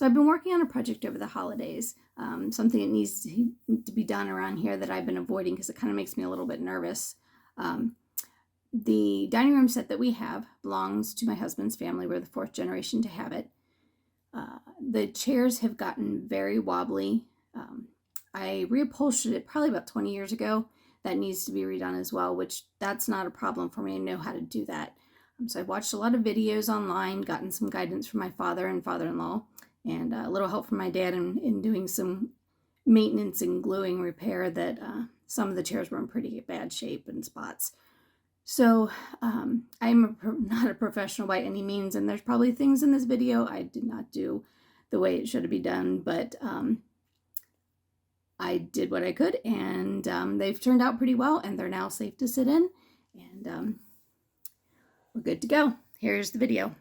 So I've been working on a project over the holidays, something that needs to be done around here that I've been avoiding because it kind of makes me a little bit nervous. The dining room set that we have belongs to my husband's family. We're the fourth generation to have it. The chairs have gotten very wobbly. I reupholstered it probably about 20 years ago. That needs to be redone as well, which that's not a problem for me. I know how to do that. So I've watched a lot of videos online, gotten some guidance from my father and father-in-law, and a little help from my dad in doing some maintenance and gluing repair that some of the chairs were in pretty bad shape and spots. So I'm not a professional by any means, and there's probably things in this video I did not do the way it should be done, but I did what I could, and they've turned out pretty well, and they're now safe to sit in, and we're good to go. Here's the video.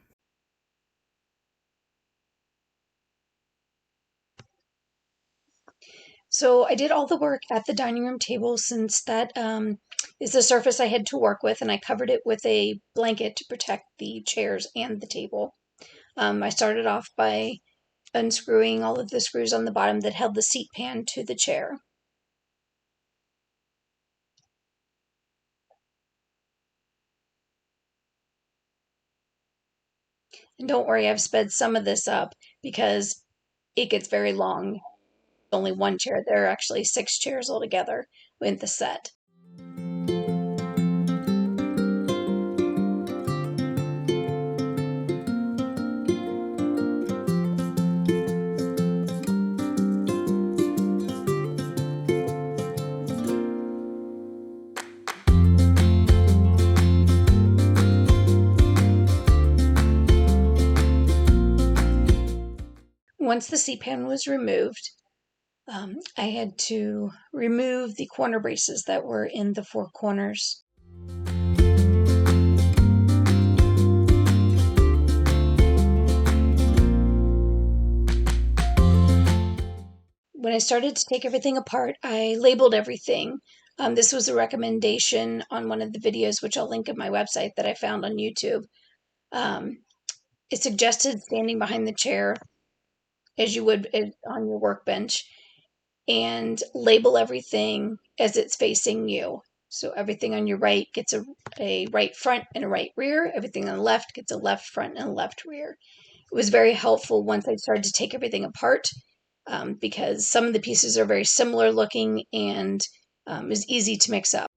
So I did all the work at the dining room table since that is the surface I had to work with, and I covered it with a blanket to protect the chairs and the table. I started off by unscrewing all of the screws on the bottom that held the seat pan to the chair. And don't worry, I've sped some of this up because it gets very long. Only one chair. There are actually 6 chairs altogether in the set. Once the seat pan was removed, I had to remove the corner braces that were in the 4 corners. When I started to take everything apart, I labeled everything. This was a recommendation on one of the videos, which I'll link at my website, that I found on YouTube. It suggested standing behind the chair as you would on your workbench, and label everything as it's facing you. So everything on your right gets a right front and a right rear. Everything on the left gets a left front and a left rear. It was very helpful once I started to take everything apart because some of the pieces are very similar looking and is easy to mix up.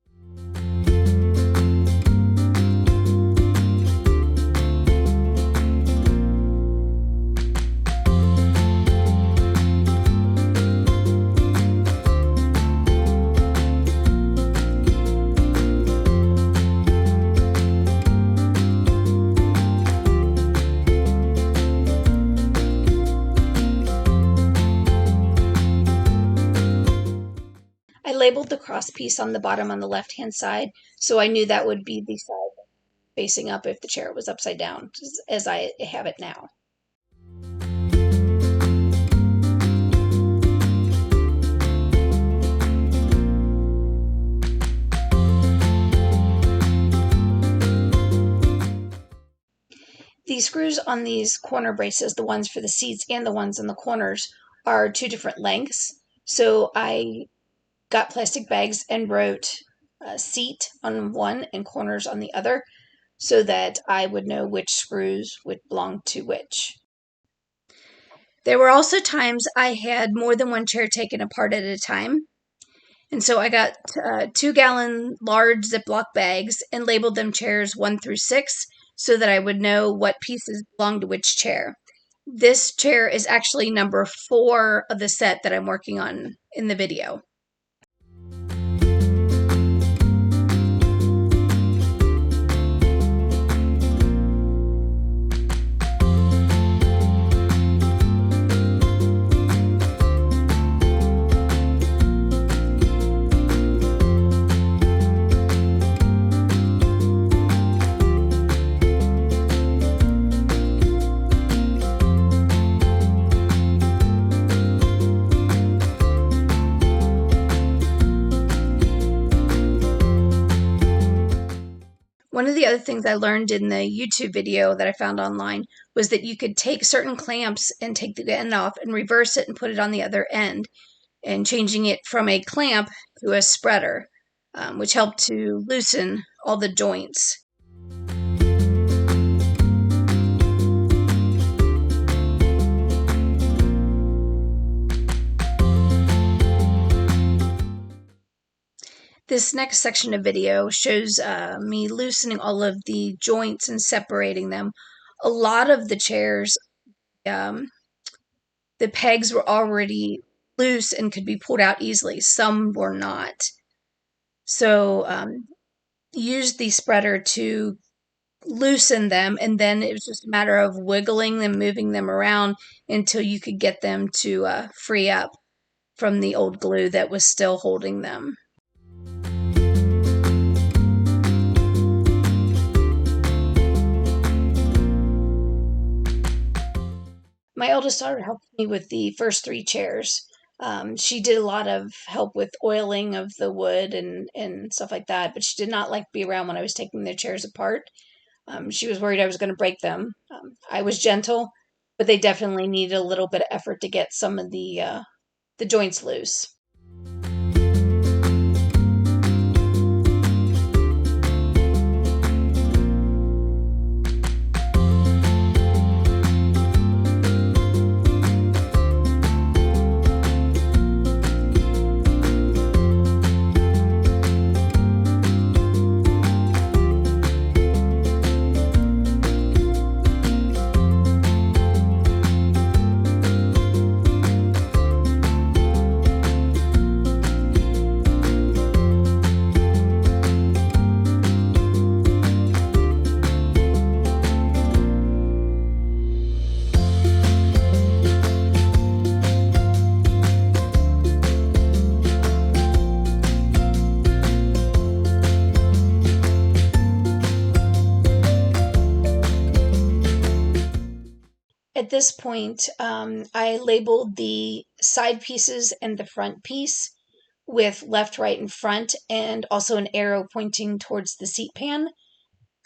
I labeled the cross piece on the bottom on the left-hand side, so I knew that would be the side facing up if the chair was upside down, as I have it now. The screws on these corner braces, the ones for the seats and the ones in the corners, are 2 different lengths. So I got plastic bags and wrote seat on one and corners on the other so that I would know which screws would belong to which. There were also times I had more than one chair taken apart at a time. And so I got 2-gallon large Ziploc bags and labeled them chairs 1 through 6 so that I would know what pieces belonged to which chair. This chair is actually number 4 of the set that I'm working on in the video. the other things I learned in the YouTube video that I found online was that you could take certain clamps and take the end off and reverse it and put it on the other end, and changing it from a clamp to a spreader, which helped to loosen all the joints. This next section of video shows me loosening all of the joints and separating them. A lot of the chairs, the pegs were already loose and could be pulled out easily. Some were not. So use the spreader to loosen them, and then it was just a matter of wiggling them, moving them around until you could get them to free up from the old glue that was still holding them. My oldest daughter helped me with the first 3 chairs. She did a lot of help with oiling of the wood and stuff like that, but she did not like to be around when I was taking the chairs apart. She was worried I was going to break them. I was gentle, but they definitely needed a little bit of effort to get some of the joints loose. At this point, I labeled the side pieces and the front piece with left, right, and front, and also an arrow pointing towards the seat pan.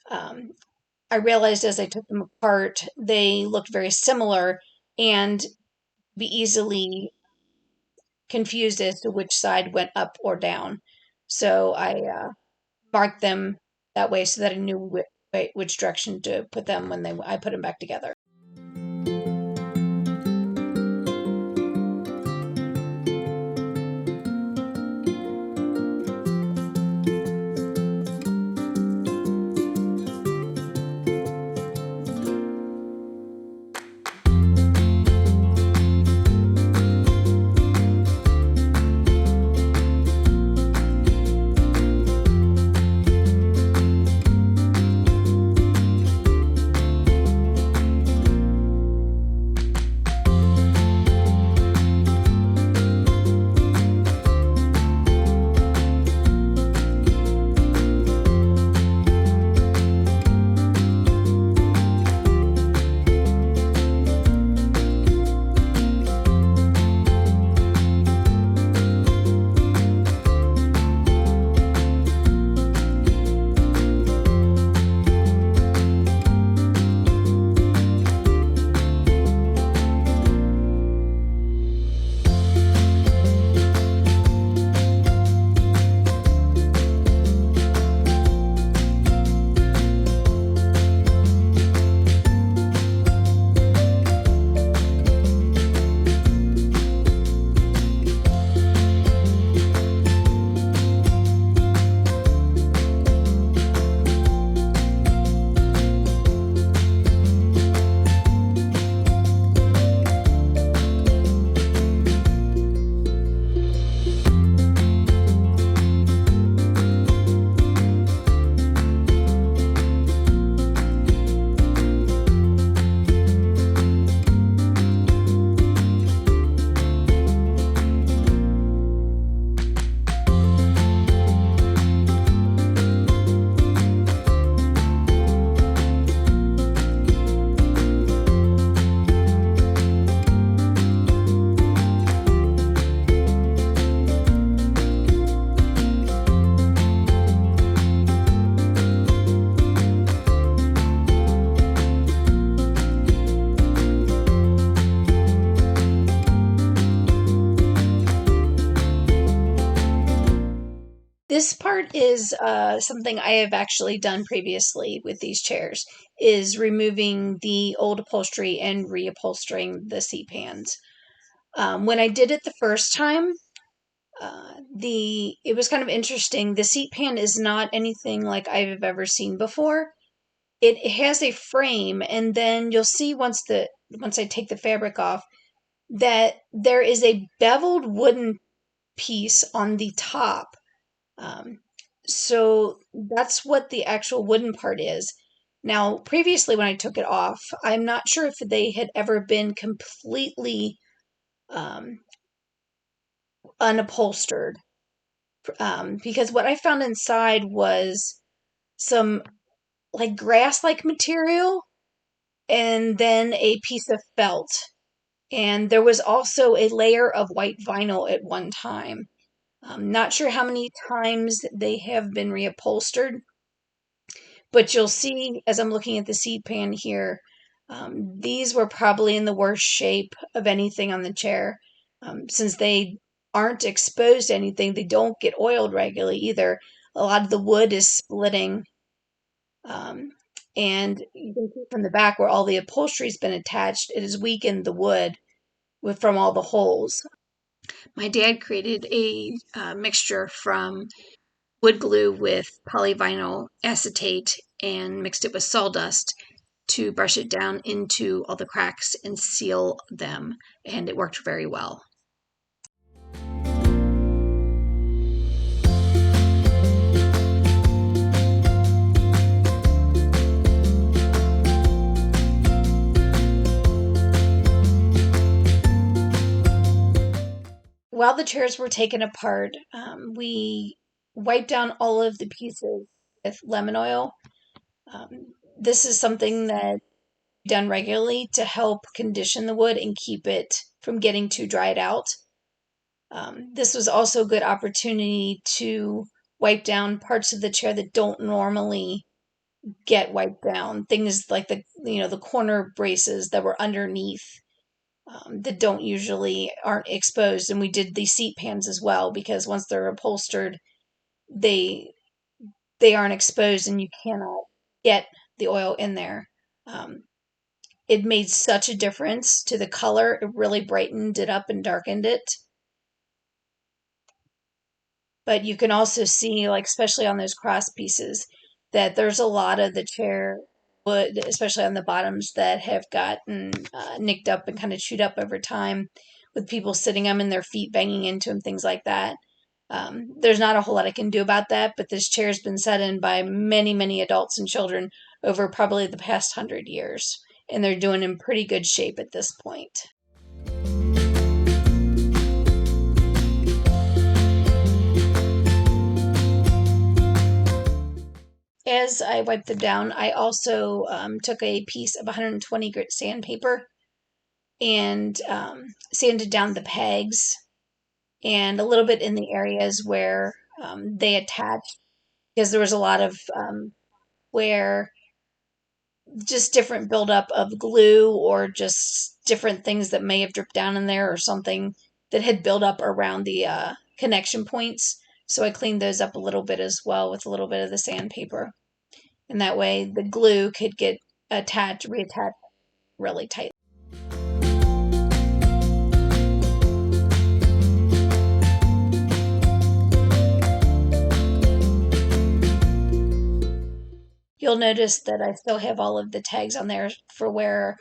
I realized as I took them apart, they looked very similar and be easily confused as to which side went up or down. So I marked them that way so that I knew which direction to put them when I put them back together. This part is something I have actually done previously with these chairs, is removing the old upholstery and reupholstering the seat pans. When I did it the first time, it was kind of interesting. The seat pan is not anything like I've ever seen before. It has a frame, and then you'll see once I take the fabric off that there is a beveled wooden piece on the top. Um, so that's what the actual wooden part is. Now, previously when I took it off, I'm not sure if they had ever been completely um, unupholstered, because what I found inside was some like grass-like material and then a piece of felt. And there was also a layer of white vinyl at one time. I'm not sure how many times they have been reupholstered, but you'll see as I'm looking at the seat pan here, these were probably in the worst shape of anything on the chair. Since they aren't exposed to anything, they don't get oiled regularly either. A lot of the wood is splitting. Um, and you can see from the back where all the upholstery's been attached, it has weakened the wood from all the holes. My dad created a mixture from wood glue with polyvinyl acetate and mixed it with sawdust to brush it down into all the cracks and seal them, and it worked very well. While the chairs were taken apart, we wiped down all of the pieces with lemon oil. This is something that done regularly to help condition the wood and keep it from getting too dried out. This was also a good opportunity to wipe down parts of the chair that don't normally get wiped down. Things like the corner braces that were underneath, that don't usually aren't exposed. And we did the seat pans as well, because once they're upholstered, they they aren't exposed and you cannot get the oil in there. Um, it made such a difference to the color. It really brightened it up and darkened it. But you can also see, like, especially on those cross pieces, that there's a lot of the chair wood, especially on the bottoms, that have gotten nicked up and kind of chewed up over time with people sitting them and their feet banging into them, things like that. There's not a whole lot I can do about that, but this chair's been sat in by many, many adults and children over probably the past 100 years, and they're doing in pretty good shape at this point. As I wiped them down, I also took a piece of 120 grit sandpaper and sanded down the pegs and a little bit in the areas where they attached, because there was a lot of where just different buildup of glue or just different things that may have dripped down in there or something that had built up around the connection points. So I cleaned those up a little bit as well with a little bit of the sandpaper. And that way the glue could get reattached really tight. You'll notice that I still have all of the tags on there for where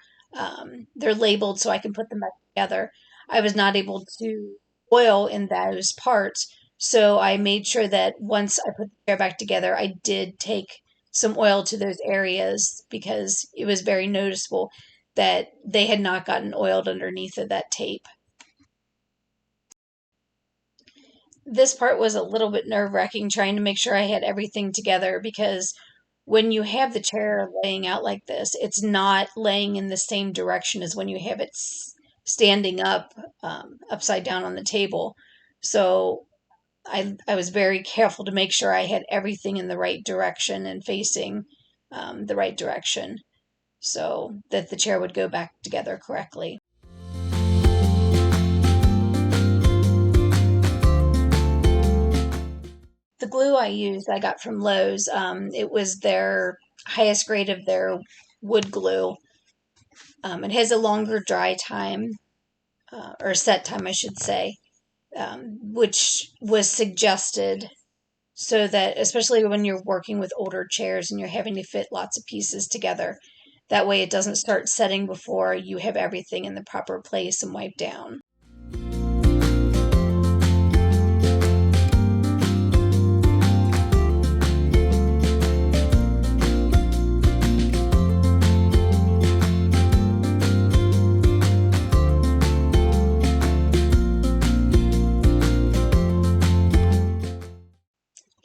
they're labeled so I can put them back together. I was not able to oil in those parts, so I made sure that once I put the chair back together, I did take some oil to those areas, because it was very noticeable that they had not gotten oiled underneath of that tape. This part was a little bit nerve-wracking, trying to make sure I had everything together, because when you have the chair laying out like this, it's not laying in the same direction as when you have it standing up, upside down on the table. So I was very careful to make sure I had everything in the right direction and facing the right direction so that the chair would go back together correctly. The glue I used, I got from Lowe's. It was their highest grade of their wood glue. It has a longer dry time, or set time, I should say, which was suggested so that, especially when you're working with older chairs and you're having to fit lots of pieces together, that way it doesn't start setting before you have everything in the proper place and wiped down.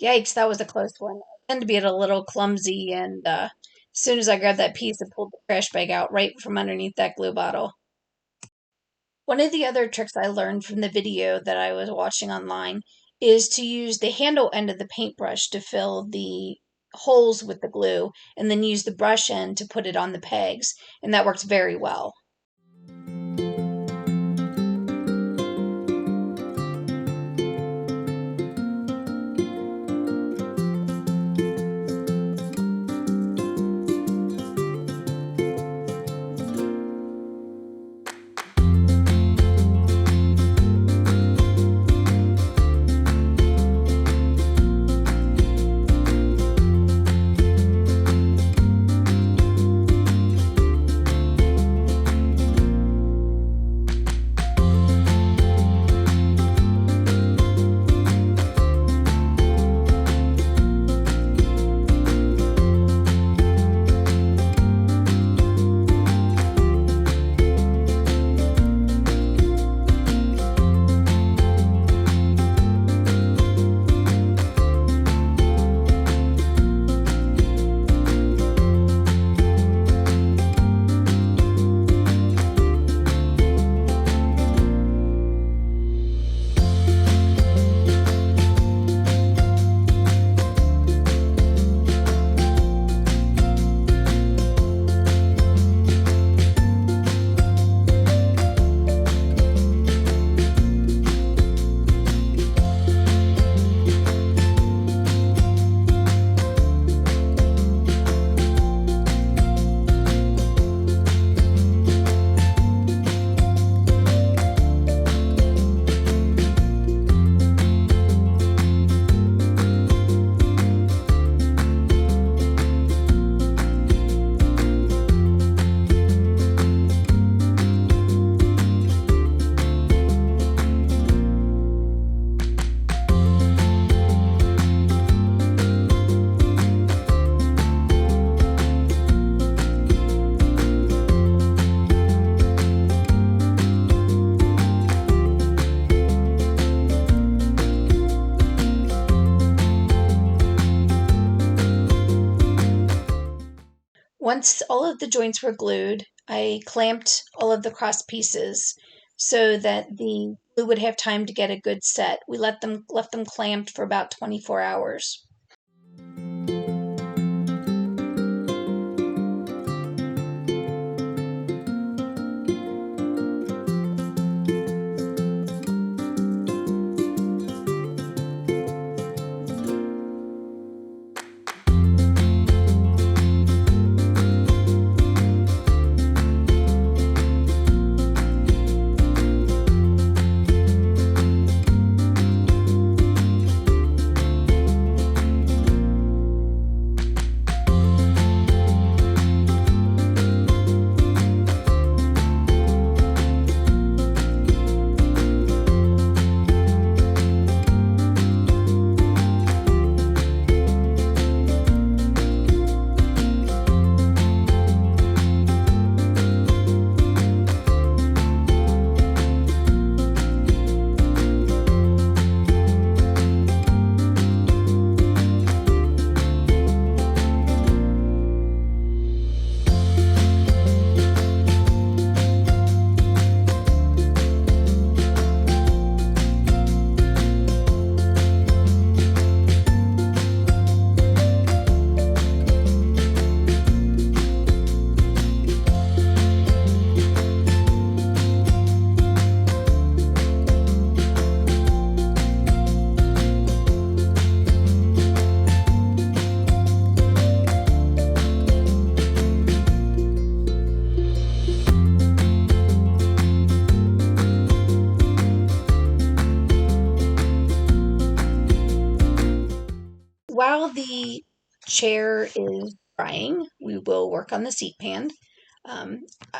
Yikes, that was a close one. I tend to be a little clumsy, and as soon as I grabbed that piece, I pulled the trash bag out right from underneath that glue bottle. One of the other tricks I learned from the video that I was watching online is to use the handle end of the paintbrush to fill the holes with the glue, and then use the brush end to put it on the pegs, and that works very well. Once all of the joints were glued, I clamped all of the cross pieces so that the glue would have time to get a good set. We left them clamped for about 24 hours. chair is drying, we will work on the seat pan. I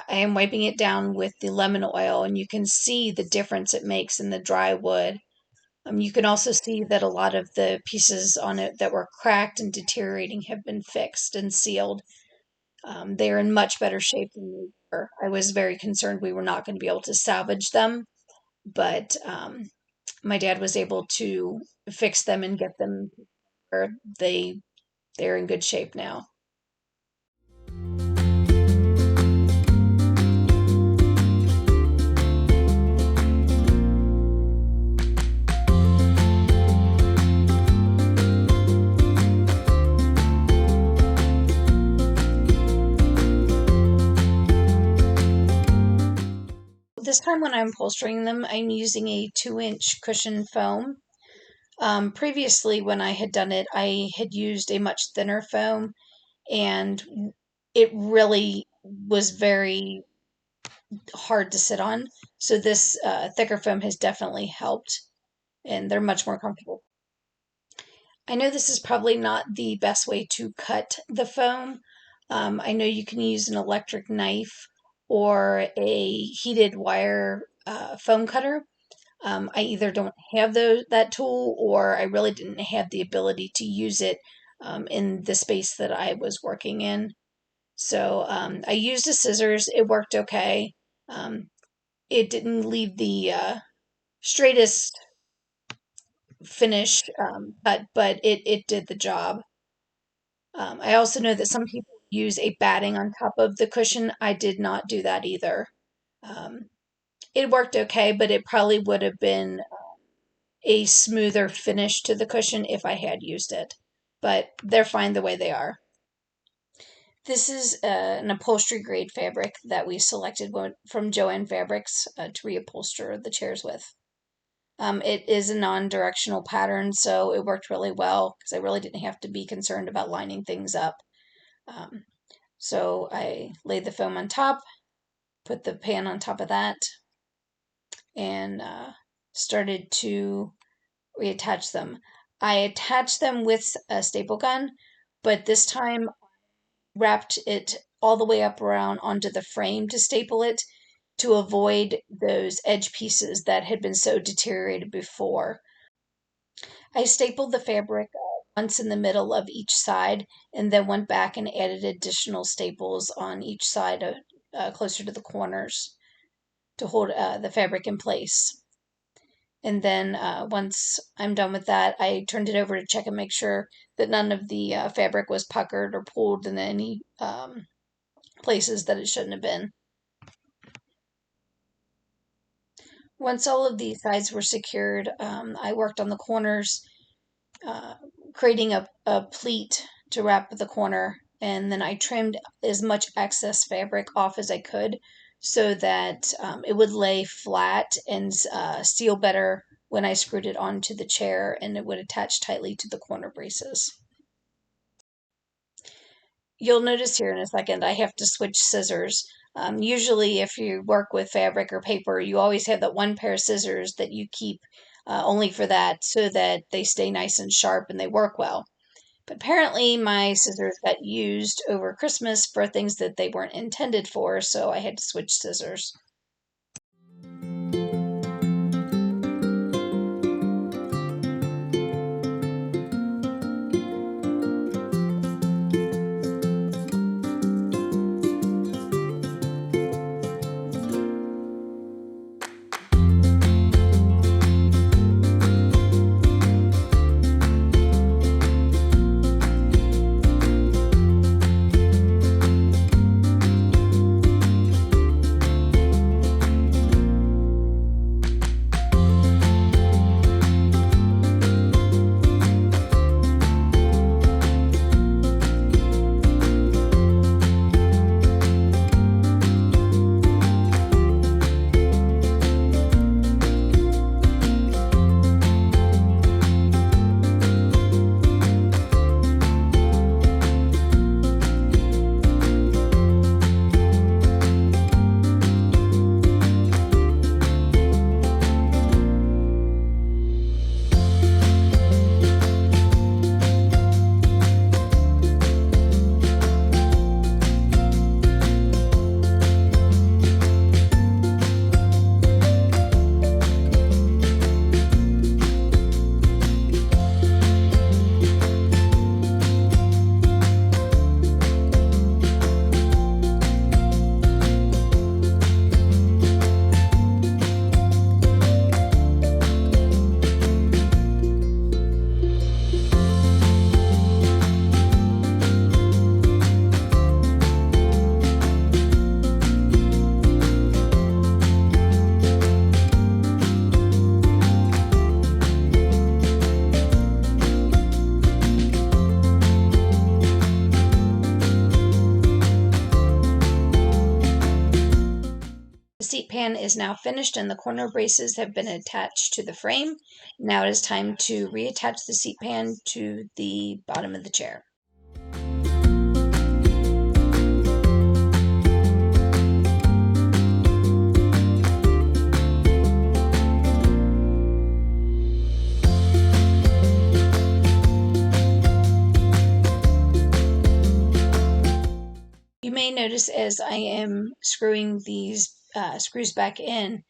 am wiping it down with the lemon oil, and you can see the difference it makes in the dry wood. You can also see that a lot of the pieces on it that were cracked and deteriorating have been fixed and sealed. They are in much better shape than they were. I was very concerned we were not going to be able to salvage them, but my dad was able to fix them and get them where they're in good shape now. This time when I'm upholstering them, I'm using a 2-inch cushion foam. Previously, when I had done it, I had used a much thinner foam, and it really was very hard to sit on. So this thicker foam has definitely helped, and they're much more comfortable. I know this is probably not the best way to cut the foam. I know you can use an electric knife or a heated wire foam cutter. I either don't have that tool, or I really didn't have the ability to use it in the space that I was working in. So I used a scissors. It worked okay. It didn't leave the straightest finish cut, but it did the job. I also know that some people use a batting on top of the cushion. I did not do that either. Um, it worked okay, but it probably would have been a smoother finish to the cushion if I had used it. But they're fine the way they are. This is an upholstery grade fabric that we selected from Joann Fabrics to reupholster the chairs with. It is a non-directional pattern, so it worked really well because I really didn't have to be concerned about lining things up. So I laid the foam on top, put the pan on top of that, and started to reattach them. I attached them with a staple gun, but this time wrapped it all the way up around onto the frame to staple it to avoid those edge pieces that had been so deteriorated before. I stapled the fabric once in the middle of each side and then went back and added additional staples on each side closer to the corners to hold the fabric in place. And then once I'm done with that, I turned it over to check and make sure that none of the fabric was puckered or pulled in any places that it shouldn't have been. Once all of these sides were secured, I worked on the corners, creating a pleat to wrap the corner, and then I trimmed as much excess fabric off as I could so that it would lay flat and seal better when I screwed it onto the chair, and it would attach tightly to the corner braces. You'll notice here in a second I have to switch scissors. Usually if you work with fabric or paper, you always have that one pair of scissors that you keep only for that so that they stay nice and sharp and they work well. But apparently my scissors got used over Christmas for things that they weren't intended for, so I had to switch scissors. pan is now finished and the corner braces have been attached to the frame. Now it is time to reattach the seat pan to the bottom of the chair. You may notice as I am screwing these screws back in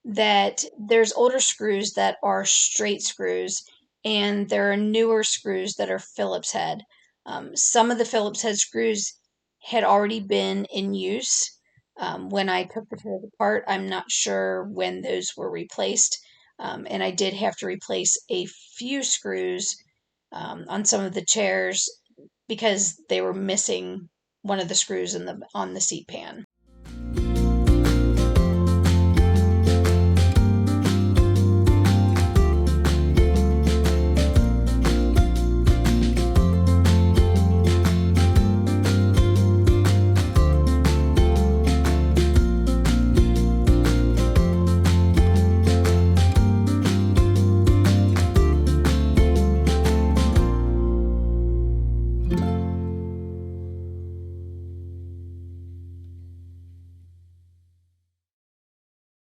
that there's older screws that are straight screws and there are newer screws that are Phillips head. Some of the Phillips head screws had already been in use when I took the chairs apart. I'm not sure when those were replaced, and I did have to replace a few screws on some of the chairs because they were missing one of the screws on the seat pan.